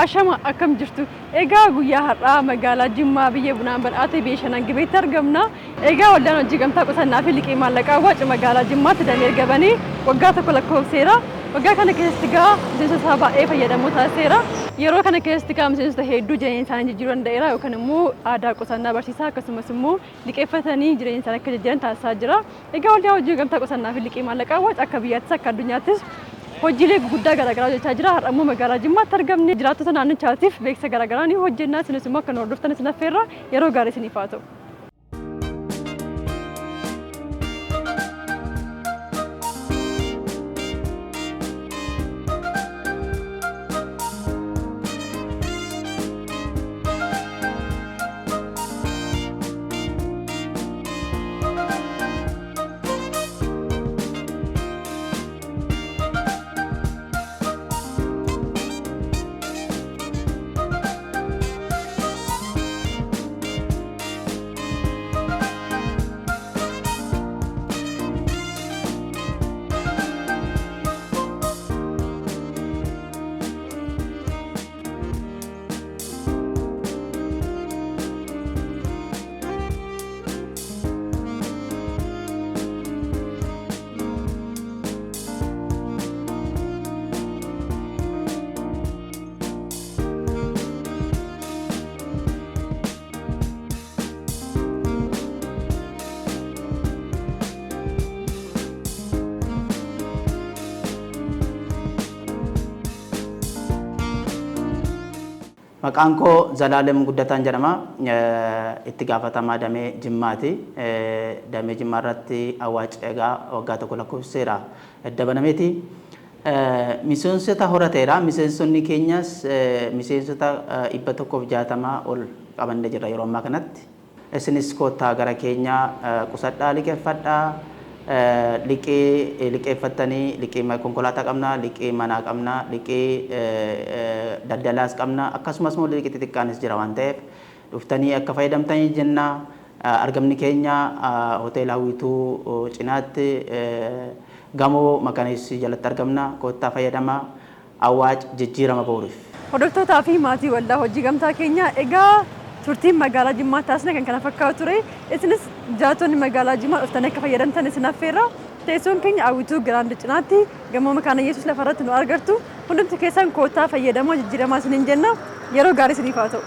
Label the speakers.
Speaker 1: Ashama akkam jirtu egaa guyyaa har'aa magaalaa Jimmaa biyya bunaan badhaate beeshanan gibeetti argamna egaa waldaan hojii gamtaa qusannaa fi liqii maallaqaa waaca magaalaa Jimmaatti damee ergabanii waggaa tokko lakkoofseera waggaa kana keessatti gaa miseensota baay'ee fayyadamoo taasiseera yeroo kana keessatti gaa miseensota hedduu jireenya isaanii jijjiiruu danda'eera yookaan immoo aadaa qusannaa barsiisaa akkasumas immoo liqeeffatanii jireenya isaanii akka jijjiiran taasisaa jira egaa waldaan hojii gamtaa qusannaa fi liqii maallaqaa waaca akka biyyaattis akka addunyaattis hojiilee guddaa garaagaraa hojjechaa jira har'ammoo magaalaa Jimmaatti argamne jiraattota naannichaatiif beeksisa garaagaraa ni hojjennaa isinis immoo akka nu hordoftan isin affeerra yeroo gaarii isiniif haa ta'u.
Speaker 2: Maqaan koo Zalaalem Guddatan jedhama. Itti gaafatamaa damee Jimmaati. Damee Jimmaa irratti awwaaca egaa waggaa tokko lakkoofseera edda banameeti. Miseensota horateera. Miseensonni keenyas miseensota 160 ol qabannee jirra yeroo ammaa kanatti. Isinis koottaa gara keenya qusadhaa liqeeffadhaa. Liqeeffatanii liqii konkolaataa qabna, liqii manaa qabna, liqii daldalaas qabna, akkasumas immoo liqii xixiqqaanis jira waan ta'eef dhuftanii akka fayyadamtanii jenna. Argamni keenya hoteela Hawwiituu cinaatti gamoo makaaniksii jalatti argamna. Koottaa fayyadamaa awwaaca jijjiirama boruuf.
Speaker 1: Hordoftootaa fi maatii waldaa hojii gamtaa keenya egaa turtiin magaalaa Jimmaa taasisne kan kana fakkaatu ture isinis jiraattonni magaalaa Jimmaa dhuftanii akka fayyadamtan isin affeerra teessoon keenya Hawwiituu giraand cinaatti gamoo makaana Yesuus lafarratti nu argattu hundumti keessan koottaa fayyadamoo jijjiiramaa isiniin jenna yeroo gaarii isiniif haa ta'u.